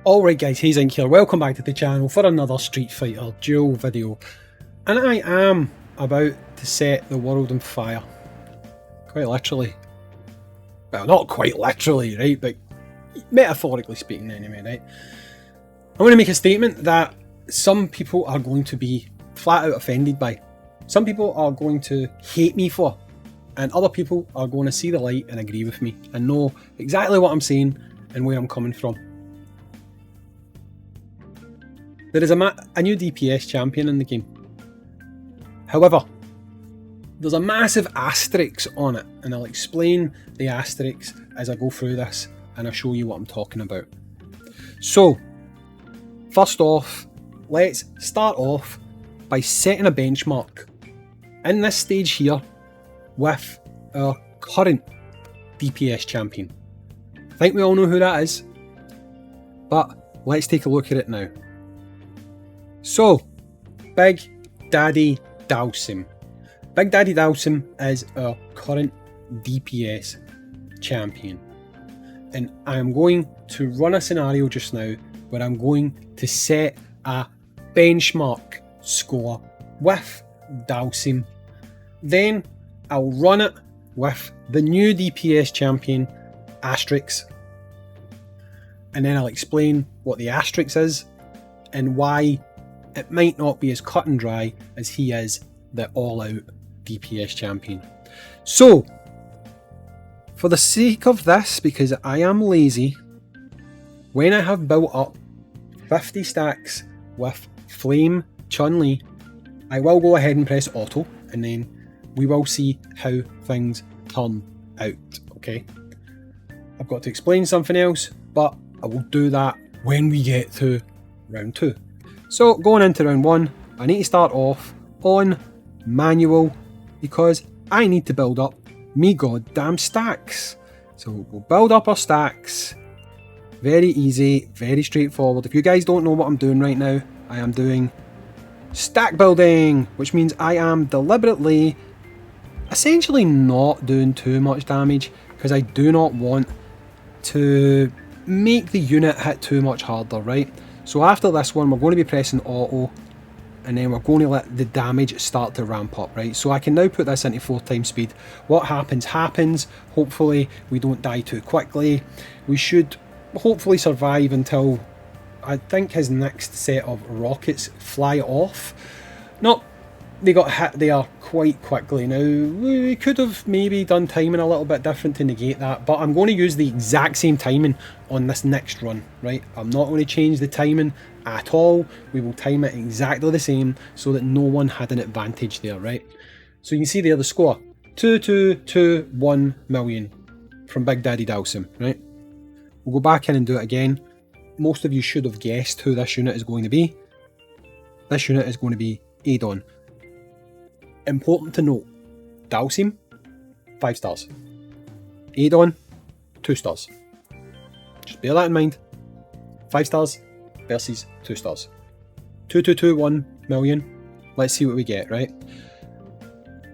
Alright guys, Hayzink here, welcome back to the channel for another Street Fighter Duel video. And I am about to set the world on fire. Quite literally. Well, not quite literally, right, but metaphorically speaking anyway, right. I want to make a statement that some people are going to be flat out offended by. Some people are going to hate me for. And other people are going to see the light and agree with me and know exactly what I'm saying and where I'm coming from. There is a new DPS champion in the game. However, there's a massive asterisk on it, and I'll explain the asterisk as I go through this and I'll show you what I'm talking about. So, first off, let's start off by setting a benchmark in this stage here with our current DPS champion. I think we all know who that is, but let's take a look at it now. So, Big Daddy Dhalsim. Big Daddy Dhalsim is our current DPS champion. And I am going to run a scenario just now where I'm going to set a benchmark score with Dhalsim. Then I'll run it with the new DPS champion, asterisk. And then I'll explain what the asterisk is and why it might not be as cut and dry as he is the all-out DPS champion. So, for the sake of this, because I am lazy, when I have built up 50 stacks with Flame Chun-Li, I will go ahead and press auto, and then we will see how things turn out, okay? I've got to explain something else, but I will do that when we get to round 2. So going into round 1, I need to start off on manual because I need to build up me goddamn stacks. So we'll build up our stacks. Very easy, very straightforward. If you guys don't know what I'm doing right now, I am doing stack building, which means I am deliberately essentially not doing too much damage because I do not want to make the unit hit too much harder, right? So after this one, we're going to be pressing auto, and then we're going to let the damage start to ramp up, right? So I can now put this into 4x speed. What happens, happens. Hopefully we don't die too quickly. We should hopefully survive until I think his next set of rockets fly off. Nope, they got hit there quite quickly. Now, we could have maybe done timing a little bit different to negate that, but I'm going to use the exact same timing on this next run, right? I'm not going to change the timing at all. We will time it exactly the same so that no one had an advantage there, right? So you can see there the score, 2221 million from Big Daddy Dhalsim, right? We'll go back in and do it again. Most of you should have guessed who this unit is going to be. This unit is going to be Adon. Important to note, Dhalsim, 5 stars. Adon, 2 stars. Just bear that in mind. 5 stars versus 2 stars. 2221 million. Let's see what we get, right?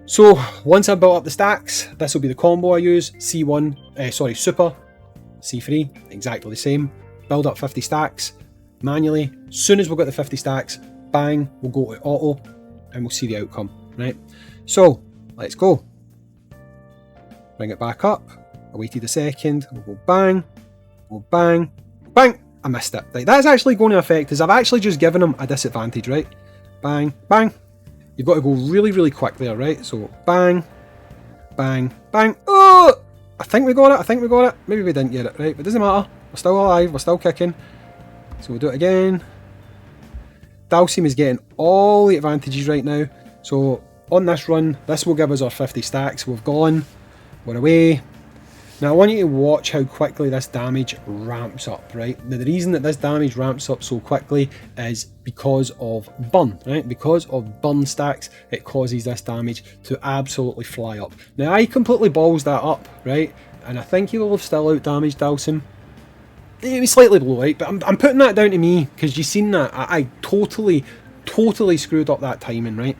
So, once I've built up the stacks, this will be the combo I use. Super, C3, exactly the same. Build up 50 stacks manually. As soon as we've got the 50 stacks, bang, we'll go to auto and we'll see the outcome. Right, so let's go. Bring it back up. I waited a second. We'll go bang, bang. I missed it. Right, that's actually going to affect us. I've actually just given him a disadvantage, right? Bang, bang. You've got to go really, really quick there, right? So bang, bang, bang. Oh, I think we got it. Maybe we didn't get it, right? But it doesn't matter. We're still alive. We're still kicking. So we'll do it again. Dhalsim is getting all the advantages right now. So on this run, this will give us our 50 stacks. We've gone, we're away. Now I want you to watch how quickly this damage ramps up, right? Now the reason that this damage ramps up so quickly is because of burn, right? Because of burn stacks, it causes this damage to absolutely fly up. Now I completely balls that up, right? And I think he will have still out damaged Dhalsim. Maybe slightly below, right? But I'm putting that down to me because you've seen that I totally screwed up that timing, right?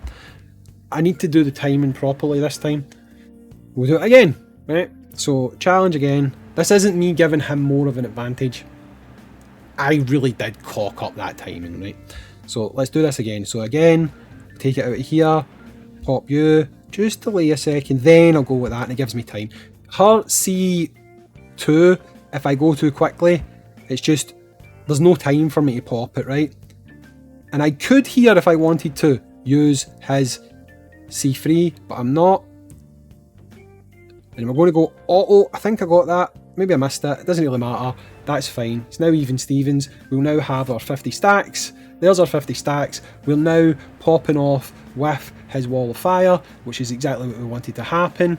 I need to do the timing properly this time. We'll do it again, right? So challenge again. This isn't me giving him more of an advantage. I really did cock up that timing, right? So let's do this again. So again, take it out of here, pop you, just delay a second, then I'll go with that and it gives me time. Her C2, if I go too quickly, it's just, there's no time for me to pop it, right? And I could here, if I wanted to, use his C3, but I'm not. And we're going to go auto. I think I got that. Maybe I missed it. It doesn't really matter. That's fine. It's now even Stevens. We'll now have our 50 stacks. There's our 50 stacks. We're now popping off with his wall of fire, which is exactly what we wanted to happen.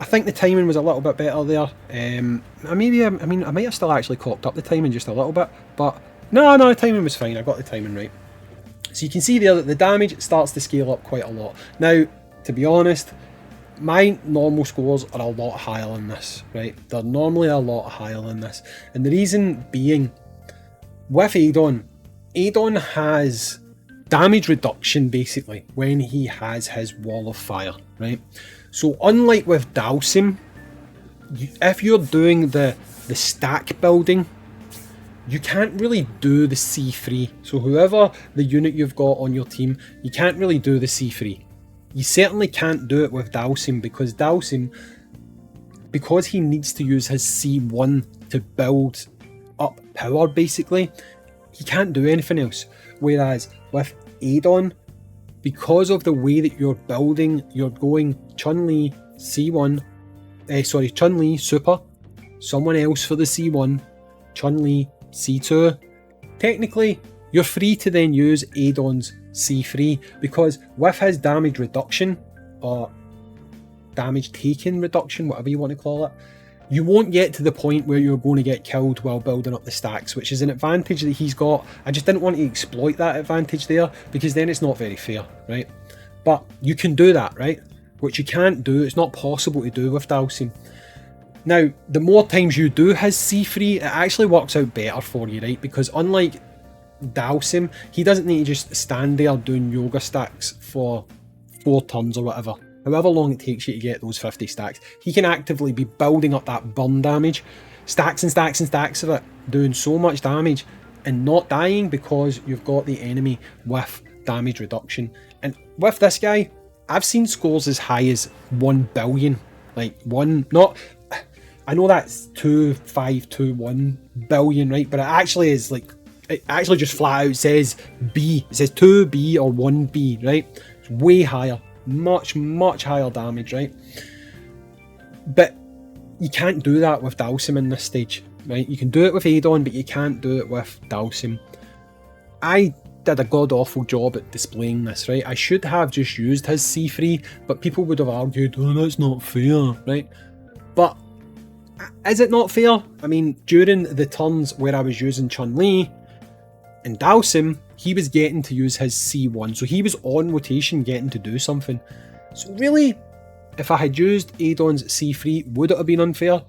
I think the timing was a little bit better there. I might have still actually cocked up the timing just a little bit, but no, the timing was fine. I got the timing right. So you can see there that the damage starts to scale up quite a lot. Now, to be honest, my normal scores are a lot higher than this, right? They're normally a lot higher than this. And the reason being, with Adon has damage reduction basically when he has his wall of fire, right? So unlike with Dhalsim, if you're doing the stack building, you can't really do the C3. So whoever the unit you've got on your team, you can't really do the C3. You certainly can't do it with Dhalsim, because Dhalsim, because he needs to use his C1 to build up power basically, he can't do anything else. Whereas with Adon, because of the way that you're building, you're going Chun-Li C1, Chun-Li Super, someone else for the C1, Chun-Li C2. Technically, you're free to then use Adon's C3, because with his damage reduction, or damage taken reduction, whatever you want to call it, you won't get to the point where you're going to get killed while building up the stacks, which is an advantage that he's got. I just didn't want to exploit that advantage there, because then it's not very fair, right? But you can do that, right? Which you can't do, it's not possible to do with Dhalsim. Now, the more times you do his C3, it actually works out better for you, right? Because unlike Dhalsim, he doesn't need to just stand there doing yoga stacks for 4 turns or whatever. However long it takes you to get those 50 stacks, he can actively be building up that burn damage, stacks and stacks and stacks of it, doing so much damage and not dying because you've got the enemy with damage reduction. And with this guy, I've seen scores as high as 1 billion. Like I know that's 2.521 billion, right? But it actually is like, it actually just flat out says B. It says 2B or 1B, right? It's way higher. Much higher damage, right? But you can't do that with Dhalsim in this stage, right? You can do it with Adon, but you can't do it with Dhalsim. I did a god-awful job at displaying this, right? I should have just used his C3, but people would have argued, oh, that's not fair, right? But is it not fair? I mean, during the turns where I was using Chun-Li and Dhalsim, he was getting to use his C1, so he was on rotation getting to do something. So really, if I had used Adon's C3, would it have been unfair?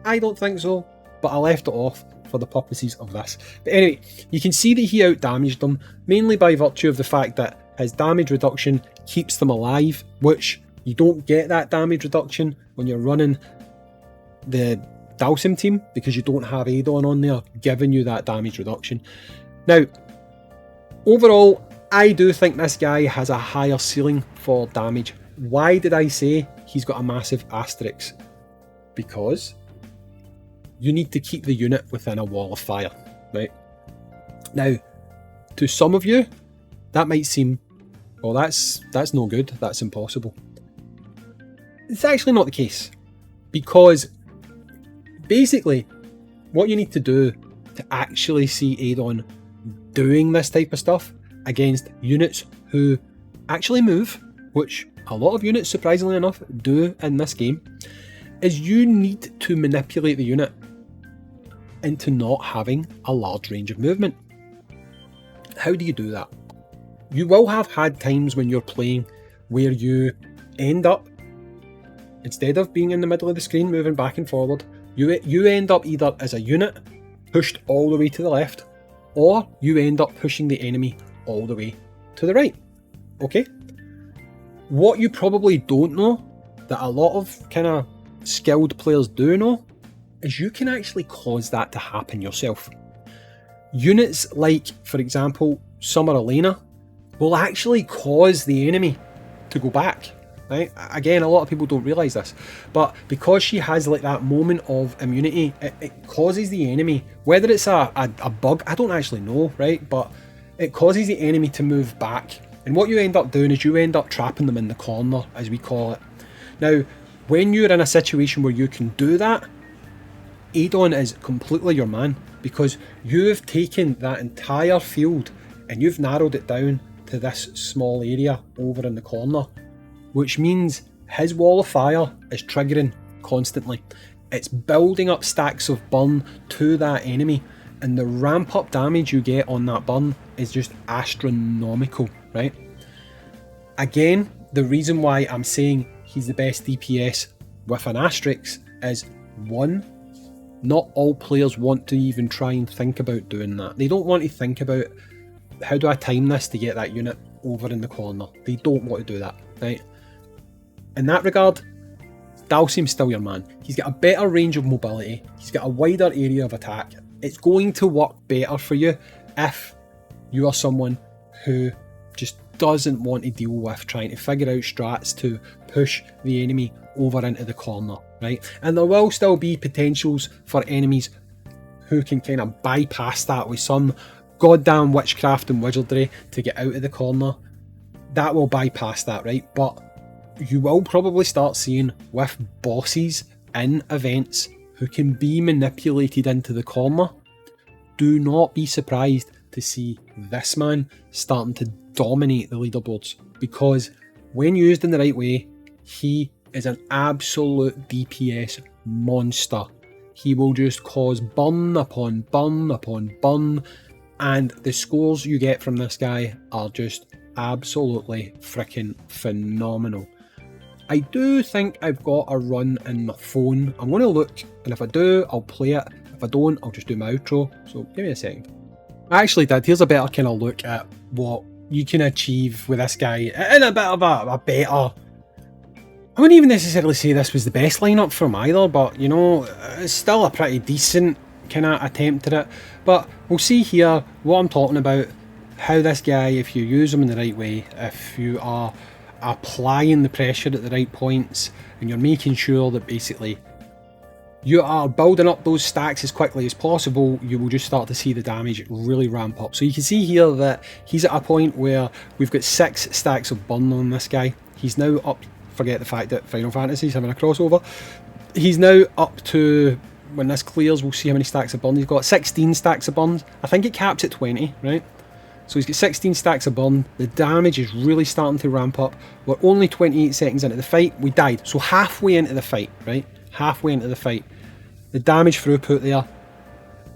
I don't think so, but I left it off for the purposes of this. But anyway, you can see that he out-damaged them, mainly by virtue of the fact that his damage reduction keeps them alive, which you don't get that damage reduction when you're running the Dhalsim team, because you don't have Adon on there giving you that damage reduction. Now, overall, I do think this guy has a higher ceiling for damage. Why did I say he's got a massive asterisk? Because you need to keep the unit within a wall of fire, right? Now, to some of you, that might seem, well, that's no good, that's impossible. It's actually not the case, because basically, what you need to do to actually see Adon doing this type of stuff against units who actually move, which a lot of units, surprisingly enough, do in this game, is you need to manipulate the unit into not having a large range of movement. How do you do that? You will have had times when you're playing where you end up, instead of being in the middle of the screen moving back and forward, you end up either as a unit pushed all the way to the left, or you end up pushing the enemy all the way to the right. Okay? What you probably don't know, that a lot of kind of skilled players do know, is you can actually cause that to happen yourself. Units like, for example, Summer Elena will actually cause the enemy to go back. Right? Again, a lot of people don't realise this, but because she has like that moment of immunity, it causes the enemy, whether it's a bug, I don't actually know, right? But it causes the enemy to move back. And what you end up doing is you end up trapping them in the corner, as we call it. Now, when you're in a situation where you can do that, Adon is completely your man, because you've taken that entire field and you've narrowed it down to this small area over in the corner, which means his wall of fire is triggering constantly. It's building up stacks of burn to that enemy, and the ramp up damage you get on that burn is just astronomical, right? Again, the reason why I'm saying he's the best DPS with an asterisk is, one, not all players want to even try and think about doing that. They don't want to think about, how do I time this to get that unit over in the corner? They don't want to do that, right? In that regard, Dhalsim's still your man. He's got a better range of mobility, he's got a wider area of attack. It's going to work better for you if you are someone who just doesn't want to deal with trying to figure out strats to push the enemy over into the corner, right? And there will still be potentials for enemies who can kind of bypass that with some goddamn witchcraft and wizardry to get out of the corner. That will bypass that, right? But you will probably start seeing with bosses in events who can be manipulated into the corner. Do not be surprised to see this man starting to dominate the leaderboards, because when used in the right way, he is an absolute DPS monster. He will just cause burn upon burn upon burn, and the scores you get from this guy are just absolutely freaking phenomenal. I do think I've got a run in my phone. I'm going to look, and if I do, I'll play it. If I don't, I'll just do my outro. So give me a second. I actually did. Here's a better kind of look at what you can achieve with this guy in a bit of a better... I wouldn't even necessarily say this was the best lineup from either, but you know, it's still a pretty decent kind of attempt at it. But we'll see here what I'm talking about, how this guy, if you use him in the right way, if you are applying the pressure at the right points, and you're making sure that basically you are building up those stacks as quickly as possible, you will just start to see the damage really ramp up. So you can see here that he's at a point where we've got 6 stacks of burn on this guy. He's now up, forget the fact that Final Fantasy is having a crossover, he's now up to, when this clears we'll see how many stacks of burn he's got. 16 stacks of burn. I think it capped at 20, right? So he's got 16 stacks of burn. The damage is really starting to ramp up. We're only 28 seconds into the fight. We died. So halfway into the fight, right? Halfway into the fight. The damage throughput there,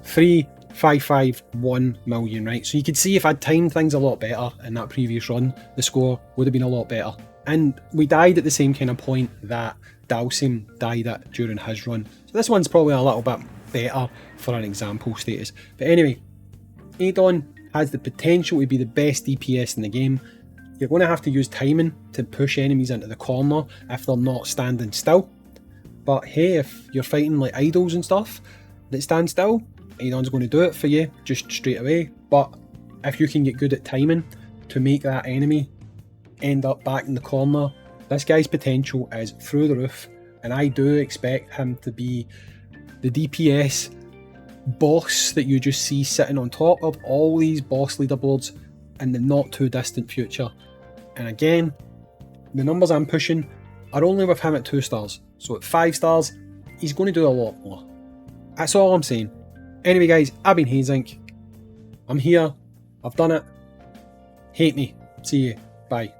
3,551 million, right? So you could see if I'd timed things a lot better in that previous run, the score would have been a lot better. And we died at the same kind of point that Dhalsim died at during his run. So this one's probably a little bit better for an example status. But anyway, Adon has the potential to be the best DPS in the game. You're going to have to use timing to push enemies into the corner if they're not standing still. But hey, if you're fighting like idols and stuff that stand still, Adon's going to do it for you just straight away. But if you can get good at timing to make that enemy end up back in the corner, this guy's potential is through the roof, and I do expect him to be the DPS boss that you just see sitting on top of all these boss leaderboards in the not too distant future. And again, the numbers I'm pushing are only with him at 2 stars, so at 5 stars he's going to do a lot more. That's all I'm saying. Anyway guys, I've been Hayzink. I'm here, I've done it. Hate me. See you. Bye.